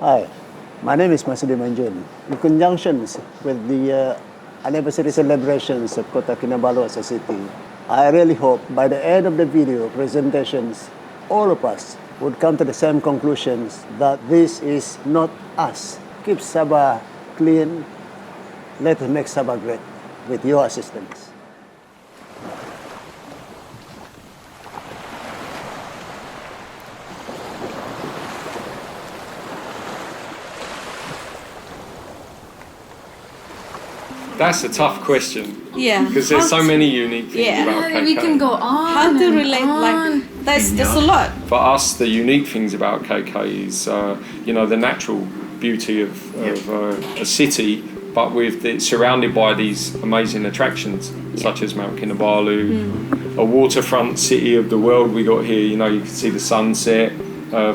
Hi, my name is Masudi Manjun. In conjunction with the anniversary celebrations of Kota Kinabalu as a city, I really hope by the end of the video presentations, all of us would come to the same conclusions that this is not us. Keep Sabah clean. Let's make Sabah great with your assistance. That's a tough question. Yeah. Because there's so many unique things about KK. We can go on. How to relate, like, there's a lot. For us, the unique things about KK is, the natural beauty of a city, but surrounded by these amazing attractions, such as Mount Kinabalu, a waterfront city of the world we got here. You can see the sunset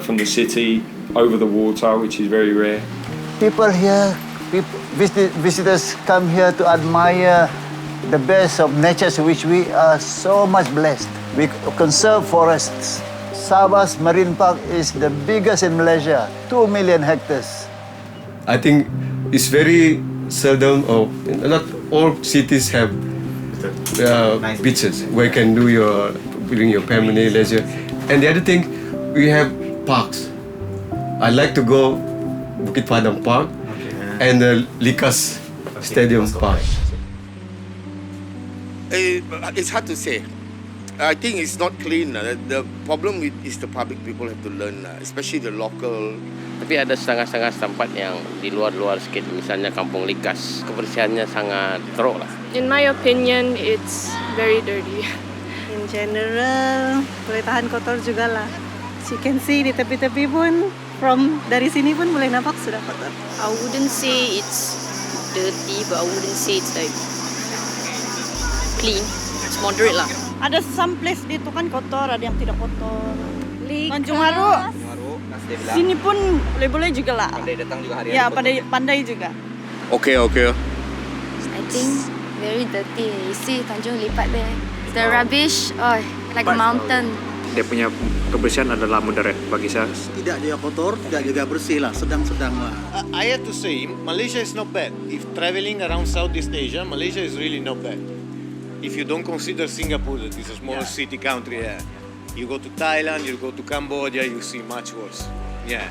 from the city over the water, which is very rare. People here, visitors come here to admire the best of nature, which we are so much blessed. We conserve forests. Sabah's Marine Park is the biggest in Malaysia, 2 million hectares. I think it's very seldom, or not all cities have beaches where you can bring your family leisure. And the other thing, we have parks. I like to go Bukit Padang Park and the Likas Stadium Park. It's hard to say. I think it's not clean. The problem is the public people have to learn, especially the local. Tapi ada setengah-setengah tempat yang di luar-luar sedikit, misalnya Kampung Likas, kebersihannya sangat teruk lah. In my opinion, it's very dirty. In general, boleh tahan kotor juga lah. As you can see di tepi-tepi pun, dari sini pun boleh nampak sudah kotor. I wouldn't say it's dirty, but I wouldn't say it's like clean. It's moderate lah. Ada some place di itu kan kotor, ada yang tidak kotor. Tanjung Maru, sini pun boleh-boleh juga lah. Pandai datang juga hari-hari. Ya, pandai juga. Okay. I think very dirty. You see Tanjung Lipat there. The rubbish, like a mountain. Dia punya kebersihan adalah moderate bagi saya. Tidak juga kotor, tidak juga bersih lah, sedang-sedang lah. I have to say, Malaysia is not bad. If traveling around Southeast Asia, Malaysia is really not bad. If you don't consider Singapore, that is a small city country, you go to Thailand, you go to Cambodia, you see much worse. Yeah.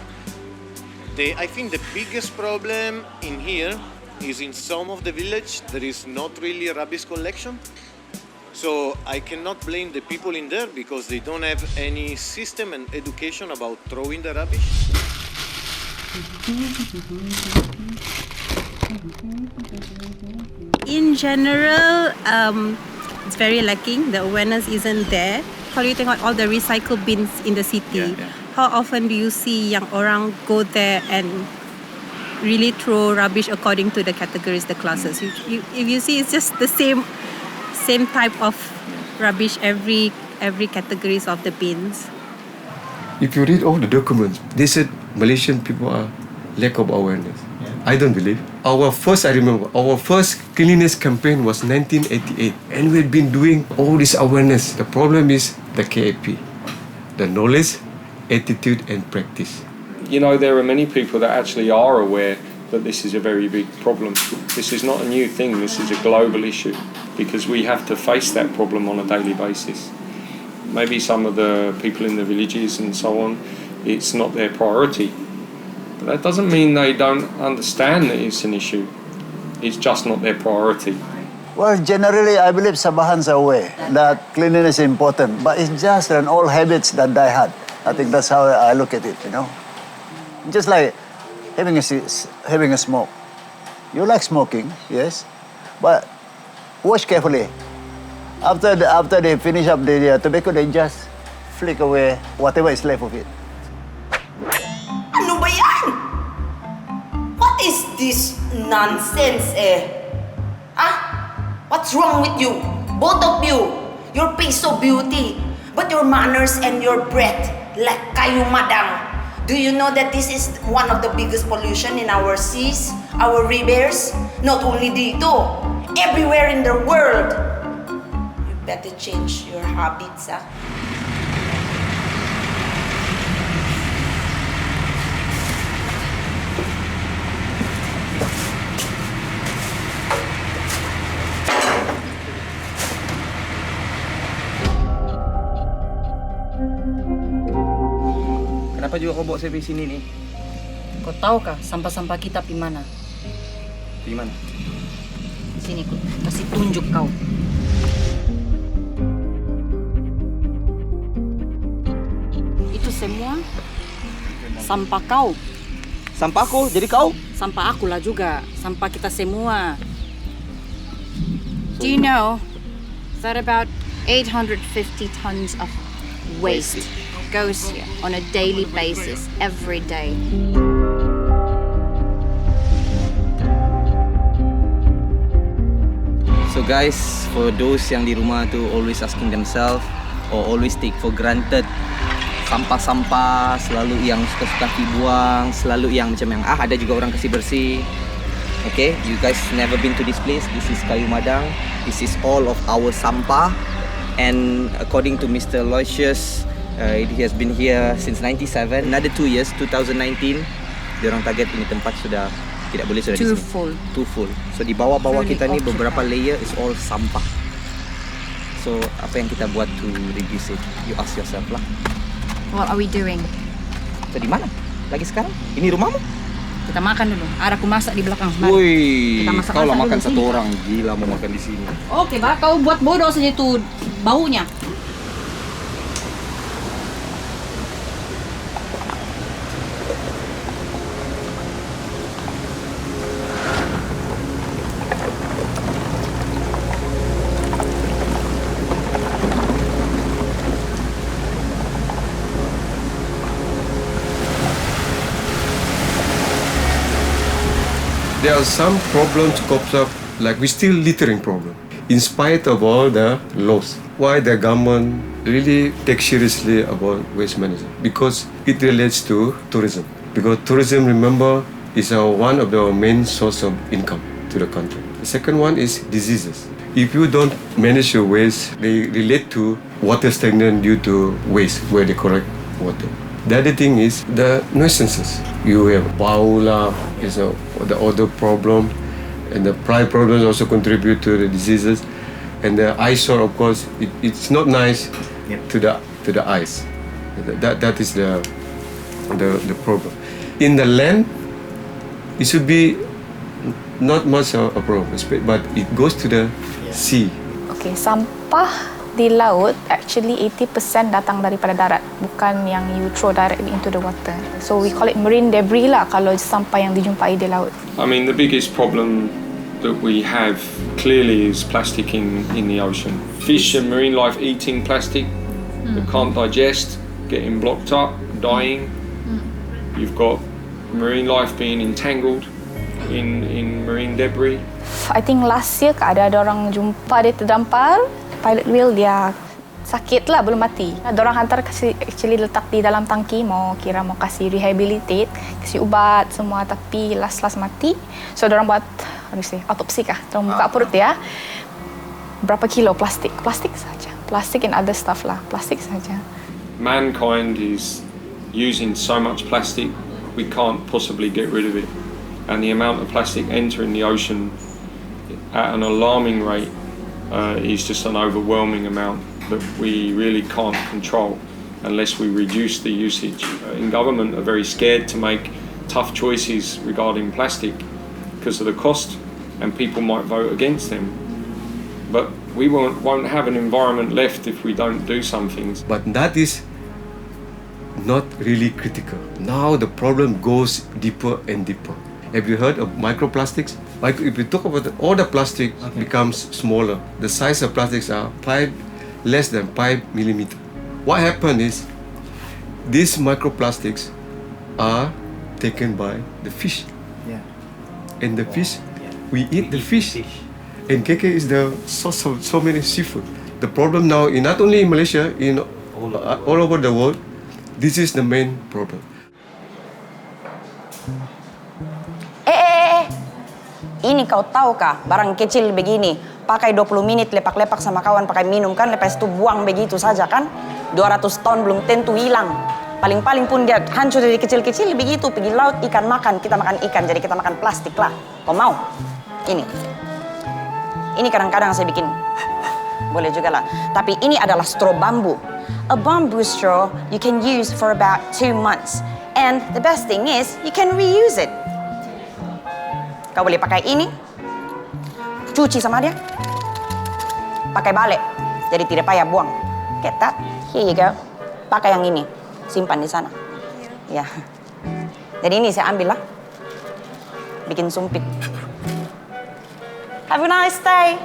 I think the biggest problem in here is in some of the village there is not really a rubbish collection. So I cannot blame the people in there because they don't have any system and education about throwing the rubbish. In general, it's very lacking. The awareness isn't there. Kalau you tengok all the recycle bins in the city, how often do you see yang orang go there and really throw rubbish according to the categories, the classes? If you see, it's just the same type of rubbish every categories of the bins. If you read all the documents, they said Malaysian people are lack of awareness. I don't believe. I remember our first cleanliness campaign was 1988, and we've been doing all this awareness. The problem is the KAP, the knowledge, attitude, and practice. There are many people that actually are aware that this is a very big problem. This is not a new thing, this is a global issue because we have to face that problem on a daily basis. Maybe some of the people in the villages and so on, it's not their priority. But that doesn't mean they don't understand that it's an issue. It's just not their priority. Well, generally, I believe Sabahans are aware that cleanliness is important, but it's just an old habits that die hard. I think that's how I look at it, Just like having a smoke. You like smoking, yes, but watch carefully. After they finish up the tobacco, they just flick away whatever is left of it. Ano ba yan? What is this nonsense What's wrong with you? Both of you. Your face so beauty, but your manners and your breath like kayu madang. Do you know that this is one of the biggest pollution in our seas, our rivers? Not only dito, everywhere in the world. You better change your habits, juga kau bawa saya pergi sini nih. Kau tahu kah sampah-sampah kita di mana? Di mana? Sini aku kasih tunjuk kau. Itu semua sampah kau. Sampah aku, jadi kau? Sampah aku lah juga. Sampah kita semua. Do you know that about 850 tons of waste goes here on a daily basis, every day? So guys, for those yang di rumah tu always asking themselves or always take for granted sampah-sampah, selalu yang suka-suka buang, selalu yang macam yang ada juga orang kasih bersih. Okay, you guys never been to this place. This is Kayu Madang. This is all of our sampah. And according to Mr. Loysius, he has been here since 97. Another 2 years, 2019. Diorang target ini tempat sudah tidak boleh sudah di sini. Too full. So di bawah-bawah kita ni beberapa layer is all sampah. So apa yang kita buat to reduce it? You ask yourself lah. What are we doing? So di mana? Lagi sekarang? Ini rumahmu? Kita makan dulu. Aku masak di belakang. Mari. Woi, Kita masak kau lah dulu makan di satu sini. orang. Gila mau makan di sini. Oke, Pak. Kau buat bodoh saja itu baunya. There are some problems comes up, like we still littering problem. In spite of all the laws, why the government really takes seriously about waste management? Because it relates to tourism. Because tourism, remember, is one of the main source of income to the country. The second one is diseases. If you don't manage your waste, they relate to water stagnant due to waste, where they collect water. The other thing is the nuisances. You have Paula, is the other problem, and the pride problems also contribute to the diseases, and the eyesore, of course, it's not nice to the eyes. That is the problem. In the land, it should be not much a problem, but it goes to the sea. Okay, sampah di laut actually 80% datang daripada darat, bukan yang you throw directly into the water. So we call it marine debris lah kalau sampah yang dijumpai di laut. I mean, the biggest problem that we have clearly is plastic in the ocean. Fish and marine life eating plastic that can't digest, getting blocked up, dying. You've got marine life being entangled in marine debris. I think last year ada orang jumpa dia terdampar, pilot whale dia sakit lah, belum mati. Dorang hantar actually letak di dalam tangki, mau kasih rehabilitate, kasih ubat semua, tapi last mati. So dorang buat autopsi kah? Dorang buka perut dia. Berapa kilo plastik? Plastik saja. Plastik and other stuff lah. Plastik saja. Mankind is using so much plastic, we can't possibly get rid of it. And the amount of plastic entering the ocean at an alarming rate is just an overwhelming amount that we really can't control unless we reduce the usage. In government are very scared to make tough choices regarding plastic because of the cost, and people might vote against them. But we won't have an environment left if we don't do some things. But that is not really critical. Now the problem goes deeper and deeper. Have you heard of microplastics? Like if you talk about all the plastic becomes smaller. The size of plastics are less than 5 millimeter. What happened is these microplastics are taken by the fish. Yeah. And the fish, we eat the fish. And KK is the source of so many seafood. The problem now, not only in Malaysia, in all over the world, this is the main problem. Ini kau tahu kah, barang kecil begini, pakai 20 menit lepak-lepak sama kawan pakai minum kan, lepas itu buang begitu saja kan, 200 tahun belum tentu hilang. Paling-paling pun dia hancur dari kecil-kecil begitu, pergi laut ikan makan, kita makan ikan, jadi kita makan plastik lah. Kau mau? Ini kadang-kadang saya bikin, boleh juga lah. Tapi ini adalah straw bambu. A bamboo straw you can use for about 2 months. And the best thing is, you can reuse it. Kau boleh pakai ini, cuci sama dia, pakai balik, jadi tidak payah buang. Get that? Here you go. Pakai yang ini, simpan di sana. Ya. Jadi ini saya ambil lah, bikin sumpit. Have a nice day.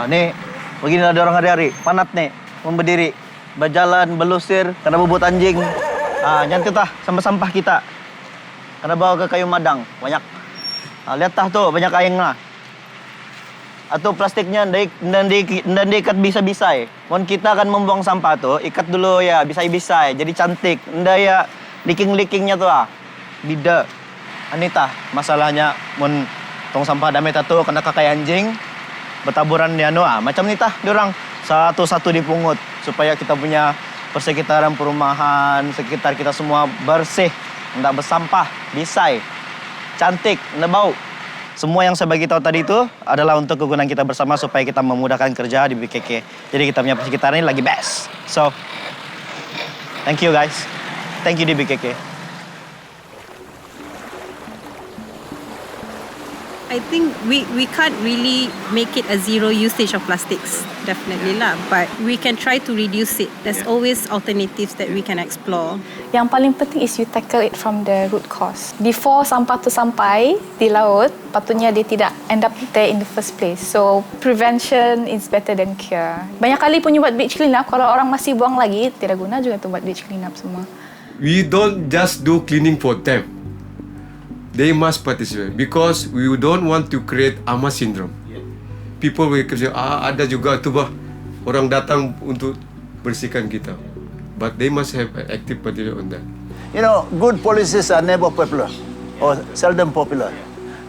Nih, beginilah dia orang hari-hari. Panat nih, memberdiri, berjalan, berlusir, kena bubut anjing. Jangan kita sampah-sampah kita. Kena bawa ke kayu madang, banyak. Lihat tah tuh, banyak aing lah. Atau plastiknya ndak diikat bisa-bisa. Mon kita akan membuang sampah tuh, ikat dulu ya, bisa-bisa. Jadi cantik. Ndak ya liking-likingnya tuh Bida. Anita, masalahnya mon tong sampah damai tuh kena kakai anjing. Bertaburan di macam ni tah diorang satu-satu dipungut supaya kita punya persekitaran perumahan, sekitar kita semua bersih, tidak bersampah, bisai, cantik, tidak bau. Semua yang saya bagi tahu tadi itu adalah untuk kegunaan kita bersama supaya kita memudahkan kerja di BKK. Jadi kita punya persekitaran ini lagi best. So, thank you guys. Thank you di BKK. I think we can't really make it a zero usage of plastics, definitely lah. But we can try to reduce it. There's always alternatives that we can explore. Yang paling penting is you tackle it from the root cause. Before sampah tu sampai di laut, patutnya dia tidak end up there in the first place. So prevention is better than cure. Banyak kali punya buat beach clean up, kalau orang masih buang lagi, tidak guna juga tu buat beach clean up semua. We don't just do cleaning for them. They must participate because we don't want to create AMA syndrome. People will say, ada juga tu bah orang datang untuk bersihkan kita. But they must have an active participation on that. You know, good policies are never popular or seldom popular.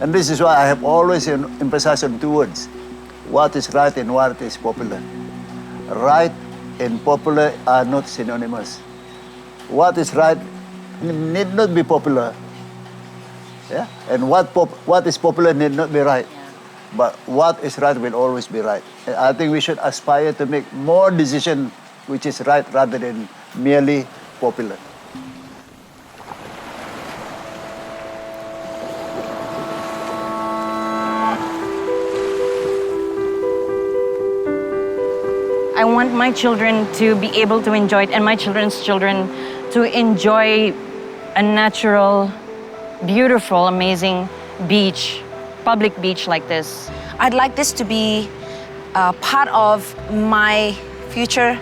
And this is why I have always emphasized on two words. What is right and what is popular. Right and popular are not synonymous. What is right need not be popular. Yeah? And what is popular need not be right. But what is right will always be right. And I think we should aspire to make more decision which is right rather than merely popular. I want my children to be able to enjoy it and my children's children to enjoy a natural, beautiful, amazing beach, public beach like this. I'd like this to be part of my future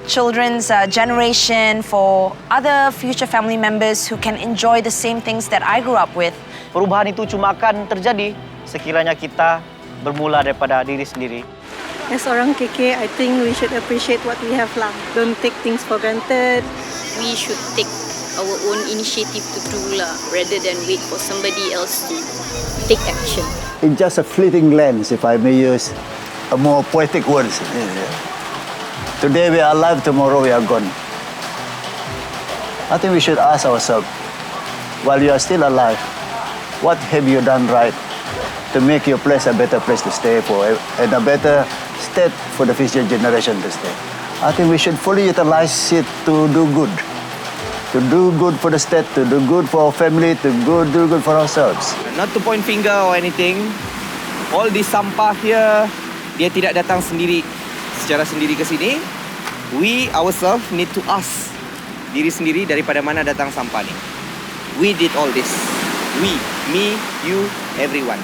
children's generation for other future family members who can enjoy the same things that I grew up with. Perubahan itu cuma akan terjadi sekiranya kita bermula daripada diri sendiri. As orang KK, I think we should appreciate what we have lah. Don't take things for granted. We should take our own initiative to do lah, rather than wait for somebody else to take action. In just a fleeting glance, if I may use a more poetic words. Today we are alive, tomorrow we are gone. I think we should ask ourselves, while you are still alive, what have you done right to make your place a better place to stay for and a better state for the future generation to stay? I think we should fully utilize it to do good. To do good for the state, to do good for our family, to do good for ourselves. Not to point finger or anything. All this sampah here, dia tidak datang secara sendiri ke sini. We ourselves need to ask diri sendiri daripada mana datang sampah ni. We did all this. We, me, you, everyone.